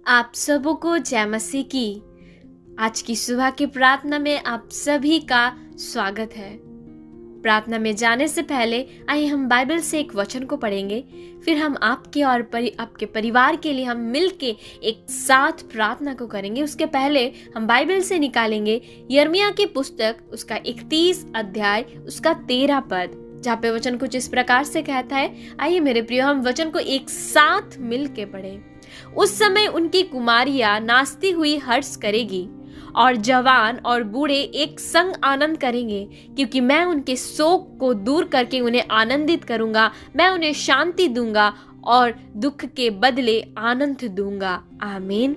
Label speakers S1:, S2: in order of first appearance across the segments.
S1: आप सबों को जय मसीह की। आज की सुबह की प्रार्थना में आप सभी का स्वागत है। प्रार्थना में जाने से पहले आइए हम बाइबल से एक वचन को पढ़ेंगे, फिर हम आपके और आपके परिवार के लिए हम मिलके एक साथ प्रार्थना को करेंगे। उसके पहले हम बाइबल से निकालेंगे यिर्मयाह की पुस्तक, उसका 31 अध्याय, उसका 13 पद, जहाँ पे वचन कुछ इस प्रकार से कहता है। आइए मेरे प्रियो, हम वचन को एक साथ मिल के पढ़ें। उस समय उनकी कुमारियां नाचती हुई हर्ष करेगी और जवान और बूढ़े एक संग आनंद करेंगे, क्योंकि मैं उनके शोक को दूर करके उन्हें आनंदित करूंगा। मैं उन्हें शांति दूंगा और दुख के बदले आनंद दूंगा। आमीन।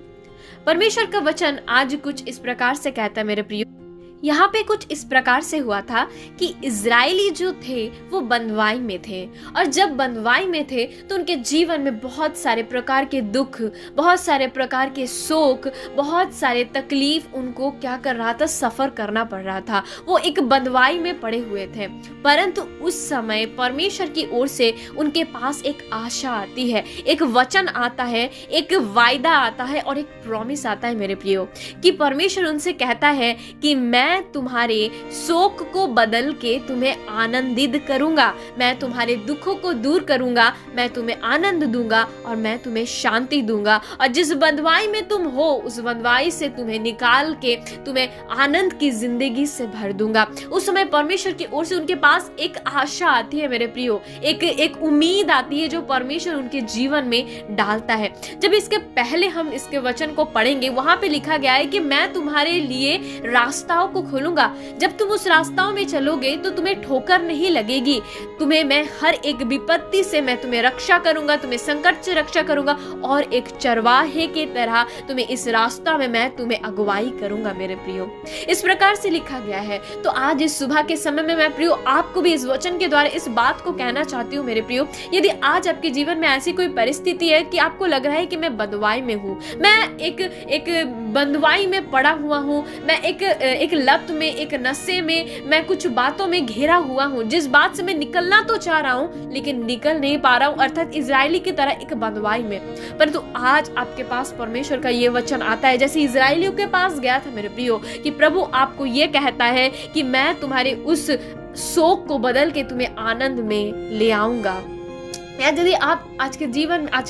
S1: परमेश्वर का वचन आज कुछ इस प्रकार से कहता है मेरे प्रियो। यहाँ पे कुछ इस प्रकार से हुआ था कि इजरायली जो थे वो बंधुआई में थे, और जब बंधुआई में थे तो उनके जीवन में बहुत सारे प्रकार के दुख, बहुत सारे प्रकार के शोक, बहुत सारे तकलीफ उनको क्या कर रहा था, सफर करना पड़ रहा था। वो एक बंधुआई में पड़े हुए थे, परंतु उस समय परमेश्वर की ओर से उनके पास एक आशा आती है, एक वचन आता है, एक वायदा आता है और एक प्रॉमिस आता है मेरे प्रियो, कि परमेश्वर उनसे कहता है कि मैं तुम्हारे शोक को बदल के तुम्हें आनंदित करूंगा, मैं तुम्हारे दुखों को दूर करूंगा, मैं तुम्हें आनंद दूंगा और मैं तुम्हें शांति दूंगा। और जिस बंधुआई में तुम हो उस बंधुआई से तुम्हें निकाल के तुम्हें आनंद की जिंदगी से भर दूंगा। उस समय परमेश्वर की ओर से उनके पास एक आशा आती है मेरे प्रियो, एक उम्मीद आती है जो परमेश्वर उनके जीवन में डालता है। जब इसके पहले हम इसके वचन को पढ़ेंगे, वहां पे लिखा गया है कि मैं तुम्हारे लिए रास्ताओं को खोलूंगा। जब तुम उस रास्ताओं में चलोगे तो तुम्हें ठोकर नहीं लगेगी, तुम्हें मैं हर एक विपत्ति से मैं तुम्हें रक्षा करूंगा, तुम्हें संकट से रक्षा करूंगा और एक चरवाहे के तरह तुम्हें इस रास्ता में मैं तुम्हें अगुवाई करूंगा मेरे प्रियो। इस प्रकार से लिखा गया है। तो आज इस सुबह के समय में मैं प्रियो आपको भी इस वचन के द्वारा इस बात को कहना चाहती हूँ मेरे प्रियो। यदि आज आपके जीवन में ऐसी कोई परिस्थिति है कि आपको लग रहा है कि मैं बंधुआई में हूँ, मैं एक बंधुआई में पड़ा हुआ हूँ, मैं एक लत में, एक नशे में, मैं कुछ बातों में घेरा हुआ हूँ, जिस बात से मैं निकलना तो चाह रहा हूँ लेकिन निकल नहीं पा रहा हूँ, अर्थात इजरायली की तरह एक बंधुआई में। परंतु आज आपके पास परमेश्वर का ये वचन आता है, जैसे इजरायलियों के पास गया था मेरे प्रियो, कि प्रभु आपको ये कहता है कि मैं तुम्हारे उस शोक को बदल के तुम्हें आनंद में ले आऊंगा। यदि आप आज के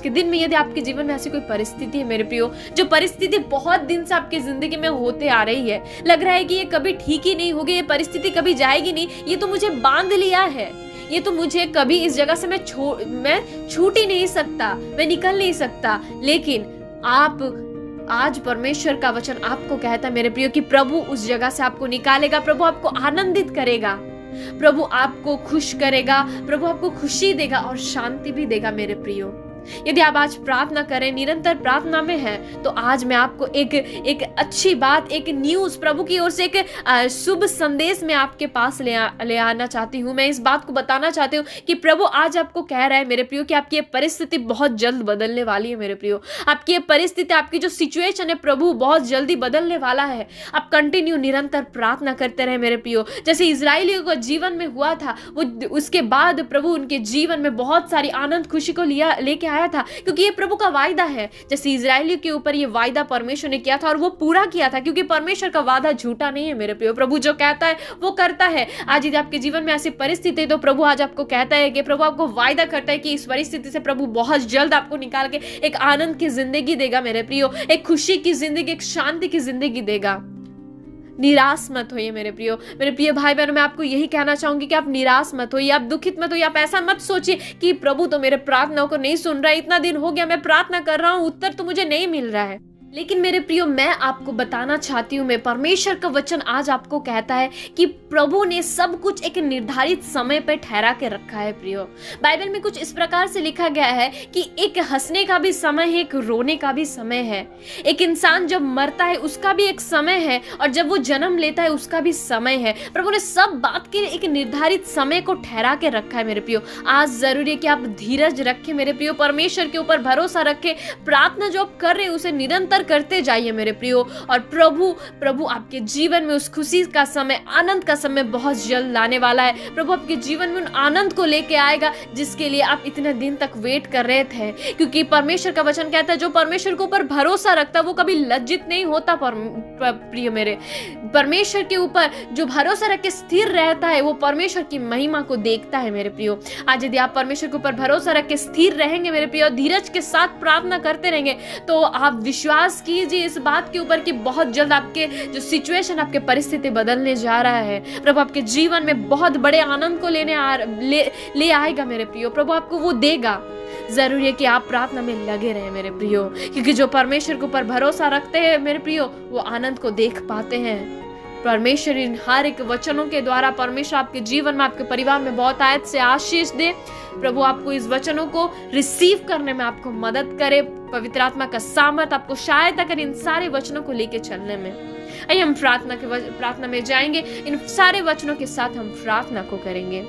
S1: दिन में यदि आपके जीवन में ऐसी कोई परिस्थिति है मेरे प्रियो, जो परिस्थिति बहुत दिन से आपकी जिंदगी में होते आ रही है, लग रहा है कि ये कभी ठीक ही नहीं होगी, ये परिस्थिति कभी जाएगी नहीं, ये तो मुझे बांध लिया है, ये तो मुझे कभी इस जगह से मैं छूट ही नहीं सकता, मैं निकल नहीं सकता। लेकिन आज परमेश्वर का वचन आपको कहता है मेरे प्रियो कि प्रभु उस जगह से आपको निकालेगा, प्रभु आपको आनंदित करेगा, प्रभु आपको खुश करेगा, प्रभु आपको खुशी देगा और शांति भी देगा मेरे प्रियो। यदि आप आज प्रार्थना करें, निरंतर प्रार्थना में हैं, तो आज मैं आपको एक अच्छी बात, एक न्यूज, प्रभु की ओर से एक शुभ संदेश में आपके पास ले आना चाहती हूँ। मैं इस बात को बताना चाहती हूँ कि प्रभु आज आपको कह रहा है मेरे प्रियो कि आपकी ये परिस्थिति बहुत जल्द बदलने वाली है मेरे प्रियो। आपकी ये परिस्थिति, आपकी जो सिचुएशन है, प्रभु बहुत जल्दी बदलने वाला है। आप कंटिन्यू निरंतर प्रार्थना करते रहे मेरे प्रियो। जैसे इजरायलियों को जीवन में हुआ था, वो उसके बाद प्रभु उनके जीवन में बहुत सारी आनंद खुशी को लेके आया था, क्योंकि ये प्रभु का वायदा है। जैसे इजरायलियों के ऊपर ये वायदा परमेश्वर ने किया था और वो पूरा किया था, क्योंकि परमेश्वर का वादा झूठा नहीं है मेरे प्रियो। प्रभु जो कहता है वो करता है। आज यदि आपके जीवन में ऐसी परिस्थिति है तो प्रभु आज आपको कहता है कि प्रभु आपको वायदा करता है कि इस परिस्थिति से प्रभु बहुत जल्द आपको निकाल के एक आनंद की जिंदगी देगा मेरे प्रियो, एक खुशी की जिंदगी, एक शांति की जिंदगी देगा। निराश मत होइए मेरे प्रिय भाई बहनों, मैं आपको यही कहना चाहूंगी कि आप निराश मत होइए, आप दुखित मत होइए। आप ऐसा मत सोचिए कि प्रभु तो मेरे प्रार्थनाओं को नहीं सुन रहा है, इतना दिन हो गया मैं प्रार्थना कर रहा हूँ, उत्तर तो मुझे नहीं मिल रहा है। लेकिन मेरे प्रियो, मैं आपको बताना चाहती हूँ, मैं परमेश्वर का वचन आज आपको कहता है कि प्रभु ने सब कुछ एक निर्धारित समय पर ठहरा के रखा है प्रियो। बाइबल में कुछ इस प्रकार से लिखा गया है कि एक हंसने का भी समय है, एक रोने का भी समय है। एक इंसान जब मरता है उसका भी एक समय है, और जब वो जन्म लेता है उसका भी समय है। प्रभु ने सब बात के एक निर्धारित समय को ठहरा के रखा है मेरे प्रियो। आज जरूरी है कि आप धीरज रखें मेरे प्रियो, परमेश्वर के ऊपर भरोसा रखें, प्रार्थना जो आप कर रहे हैं उसे निरंतर उजागर करते जाइए मेरे प्रियो। और प्रभु आपके जीवन में उस खुशी का समय, आनंद का समय बहुत जल्द लाने वाला है। प्रभु आपके जीवन में उन आनंद को लेके आएगा जिसके लिए आप इतने दिन तक वेट कर रहे थे। क्योंकि परमेश्वर का वचन कहता है जो परमेश्वर के ऊपर भरोसा रखता है वो कभी लज्जित नहीं होता। प्रिय मेरे, परमेश्वर के ऊपर जो भरोसा रख के स्थिर रहता है वो परमेश्वर की महिमा को देखता है मेरे प्रियो। आज यदि आप परमेश्वर के ऊपर भरोसा रख के स्थिर रहेंगे मेरे प्रियो, धीरज के साथ प्रार्थना करते रहेंगे, तो आप विश्वास कीजिए इस बात के ऊपर कि बहुत जल्द आपके जो सिचुएशन, आपके परिस्थिति बदलने जा रहा है। प्रभु आपके जीवन में बहुत बड़े आनंद को ले आएगा मेरे प्रियो। प्रभु आपको वो देगा। जरूरी है कि आप प्रार्थना में लगे रहें मेरे प्रियो, क्योंकि जो परमेश्वर के ऊपर भरोसा रखते हैं मेरे प्रियो वो आनंद को देख पाते हैं। परमेश्वर इन हर एक वचनों के द्वारा परमेश्वर आपके जीवन में, आपके परिवार में बहुत आयत से आशीष दे। प्रभु आपको इस वचनों को रिसीव करने में आपको मदद करे। पवित्र आत्मा का सामर्थ आपको सहायता करे इन सारे वचनों को लेके चलने में। आइए हम प्रार्थना में जाएंगे। इन सारे वचनों के साथ हम प्रार्थना को करेंगे।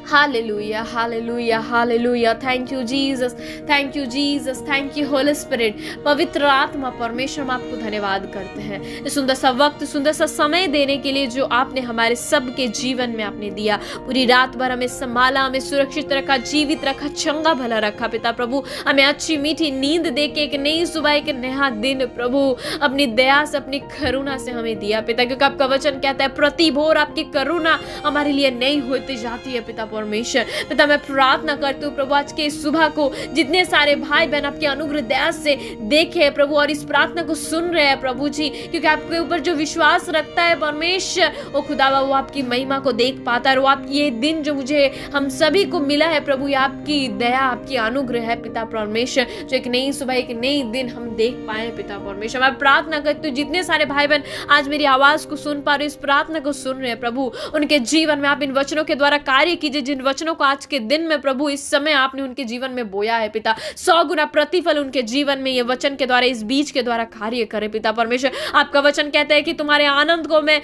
S1: Hallelujah, hallelujah, hallelujah. Thank you Jesus, thank you Jesus, thank you Holi spirit. पवित्र आत्मा परमेश्वर, हम आपको धन्यवाद करते हैं इस सुंदर सा वक्त, सुंदर सा समय देने के लिए जो आपने हमारे सबके जीवन में आपने दिया। पूरी रात भर हमें संभाला, हमें सुरक्षित रखा, जीवित रखा, चंगा भला रखा पिता प्रभु। हमें अच्छी मीठी नींद दे के एक नई सुबह, एक नया दिन प्रभु अपनी दया से, अपनी करुणा से हमें दिया पिता। क्योंकि आपका वचन कहता है प्रति भोर आपकी करुणा हमारे लिए नई होती जाती है पिता परमेश्वर। पिता मैं प्रार्थना करती हूँ प्रभु आज के इस सुबह को जितने सारे भाई बहन आपके अनुग्रह दया से देखे प्रभु और इस प्रार्थना को सुन रहे हैं प्रभु जी, क्योंकि आपके ऊपर जो विश्वास रखता है परमेश्वर, ओ खुदावा वो आपकी महिमा को देख पाता है। और आप ये दिन जो मुझे हम सभी को मिला है प्रभु, ये आपकी दया, आपकी अनुग्रह है पिता परमेश्वर, जो एक नई सुबह, एक नई दिन हम देख पाए पिता परमेश्वर। मैं प्रार्थना करती हूँ जितने सारे भाई बहन आज मेरी आवाज को सुन पा रहे, इस प्रार्थना को सुन रहे हैं प्रभु, उनके जीवन में आप इन वचनों के द्वारा कार्य कीजिए। जिन वचनों को आज के दिन में प्रभु इस समय आपने उनके जीवन में बोया है पिता, 100 गुना प्रतिफल उनके जीवन में ये वचन के द्वारा, इस बीज के द्वारा कार्य करे पिता परमेश्वर। आपका वचन कहता है कि तुम्हारे आनंद को मैं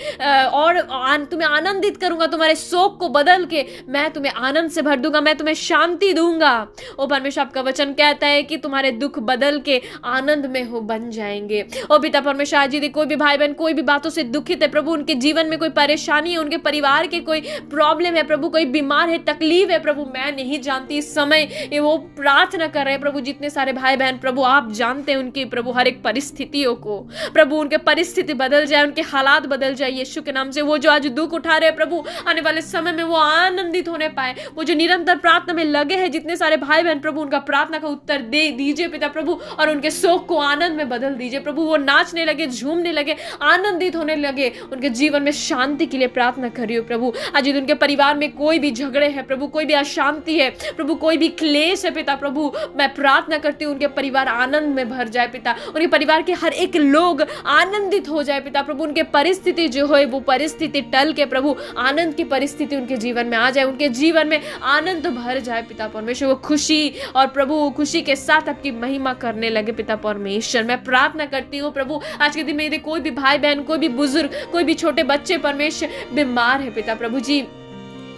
S1: तुम्हें आनंदित करूंगा, तुम्हारे शोक को बदल के मैं तुम्हें आनंद से भर दूंगा, मैं तुम्हें शांति दूंगा। ओ परमेश्वर आपका वचन कहता है कि तुम्हारे दुख बदल के आनंद में हो बन जाएंगे। ओ पिता परमेश्वर आज यदि कोई भी भाई बहन कोई भी बातों से दुखित है प्रभु, उनके जीवन में कोई परेशानी है, उनके परिवार के कोई प्रॉब्लम है प्रभु, कोई बीमार है, तकलीफ है प्रभु, मैं नहीं जानती, इस समय ये वो प्रार्थना कर रहे हैं प्रभु। जितने सारे भाई बहन प्रभु आप जानते हैं उनकी प्रभु हर एक परिस्थितियों को प्रभु, उनके परिस्थिति बदल जाए, उनके हालात बदल जाए यीशु के नाम से। वो जो आज दुख उठा रहे हैं प्रभु, आने वाले समय में वो आनंदित होने पाए। वो जो निरंतर प्रार्थना में लगे हैं जितने सारे भाई बहन प्रभु, उनका प्रार्थना का उत्तर दे दीजिए पिता प्रभु, और उनके शोक को आनंद में बदल दीजिए प्रभु। वो नाचने लगे, झूमने लगे, आनंदित होने लगे, उनके जीवन में शांति के लिए प्रार्थना करिए प्रभु। आज यदि उनके परिवार में कोई भी झगड़े हैं प्रभु, कोई भी अशांति है प्रभु, कोई भी क्लेश है पिता प्रभु, मैं प्रार्थना करती हूँ उनके परिवार आनंद में भर जाए पिता, उनके परिवार के हर एक लोग आनंदित हो जाए पिता प्रभु। उनके परिस्थिति जो है वो परिस्थिति टल के प्रभु आनंद की परिस्थिति उनके जीवन में आ जाए, उनके जीवन में आनंद भर जाए पिता परमेश्वर। वो खुशी और प्रभु खुशी के साथ आपकी महिमा करने लगे पिता परमेश्वर। मैं प्रार्थना करती हूँ प्रभु आज के दिन में यदि कोई भी भाई बहन, कोई भी बुजुर्ग, कोई भी छोटे बच्चे परमेश्वर बीमार है पिता प्रभु जी,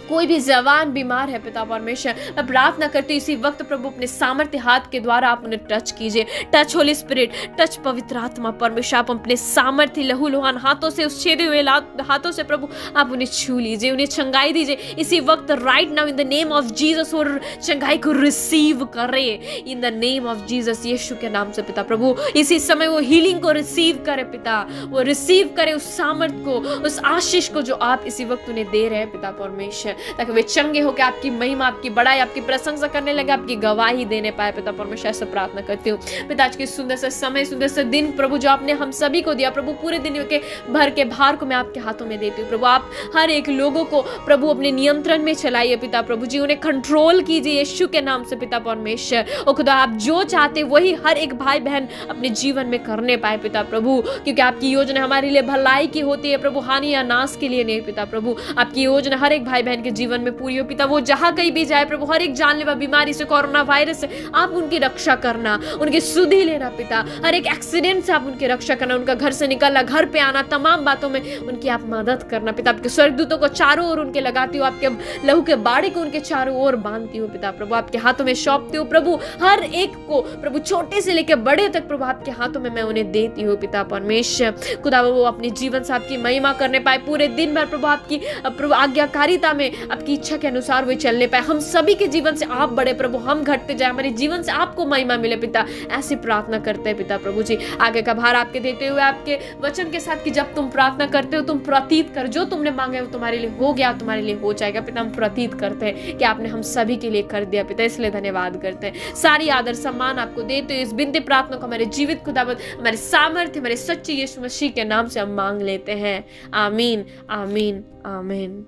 S1: कोई भी जवान बीमार है पिता परमेश्वर, मैं प्रार्थना करती हूँ इसी वक्त प्रभु अपने सामर्थ्य हाथ के द्वारा आप उन्हें टच कीजिए। टच होली स्पिरिट, टच पवित्र आत्मा परमेश्वर, आप अपने सामर्थ्य लहू लुहान हाथों से, उस छेदे हुए हाथों से प्रभु आप उन्हें छू लीजिए, उन्हें चंगाई दीजिए इसी वक्त right now in the name of Jesus. और चंगाई को रिसीव करे in the name of Jesus, Yeshu के नाम से पिता प्रभु। इसी समय वो हीलिंग को रिसीव करे पिता, वो रिसीव करे उस सामर्थ्य को, उस आशीष को जो आप इसी वक्त उन्हें दे रहे हैं पिता परमेश्वर, ताकि वे चंगे होकर आपकी महिमा, आपकी बड़ाई, आपकी प्रशंसा करने लगे, आपकी गवाही देने पाए पिता परमेश्वर। ऐसा प्रार्थना करती हूँ पिता आज के सुंदर से समय, सुंदर से दिन प्रभु जो आपने हम सभी को दिया प्रभु, पूरे दिन के भर के भार को मैं आपके हाथों में देती हूँ प्रभु। आप हर एक लोगों को प्रभु अपने नियंत्रण में चलाइए पिता प्रभु जी, उन्हें कंट्रोल कीजिए यीशु के नाम से पिता परमेश्वर। और खुदा आप जो चाहते वही हर एक भाई बहन अपने जीवन में करने पाए पिता प्रभु, क्योंकि आपकी योजना हमारे लिए भलाई की होती है प्रभु, हानि या नाश के लिए नहीं पिता प्रभु। आपकी योजना हर एक भाई बहन उनके जीवन में पूरी हो पिता। वो जहां कहीं भी जाए प्रभु, हर एक जानलेवा बीमारी से, कोरोना वायरस से आप उनकी रक्षा करना, उनकी सुधि लेना पिता। हर एक एक्सीडेंट से आप उनकी रक्षा करना, उनका घर से निकलना, घर पे आना, तमाम बातों में उनकी आप मदद करना पिता। आपके स्वर्गदूतों को चारों ओर उनके लगाती हो, आपके लहू के बाड़े को उनके चारों ओर बांधती हो पिता। प्रभु आपके हाथों में सौंपती हो प्रभु, हर एक को प्रभु, छोटे से लेकर बड़े तक प्रभु आपके हाथों में मैं उन्हें देती हूँ पिता परमेश्वर। खुदा वो अपने जीवन से आपकी महिमा करने पाए, पूरे दिन भर प्रभु आपकी प्रभु आज्ञाकारिता में आपकी इच्छा के अनुसार वे चलने पाए। हम सभी के जीवन से आप बड़े प्रभु, हम घटते जाए, हमारे जीवन से आपको महिमा मिले पिता। ऐसी प्रार्थना करते हैं पिता प्रभु जी। आगे का भार आपके देते हुए आपके वचन के साथ कि जब तुम प्रार्थना करते हो तुम प्रतीत कर, जो तुमने मांगे वो तुम्हारे लिए हो गया, तुम्हारे लिए हो जाएगा पिता। हम प्रतीत करते हैं कि आपने हम सभी के लिए कर दिया पिता, इसलिए धन्यवाद करते हैं। सारी आदर सम्मान आपको देते हो। इस बिनती प्रार्थना को हमारे जीवित खुदावंद, हमारे सामर्थ्य, हमारे सच्चे यीशु मसीह के नाम से हम मांग लेते हैं। आमीन, आमीन, आमीन।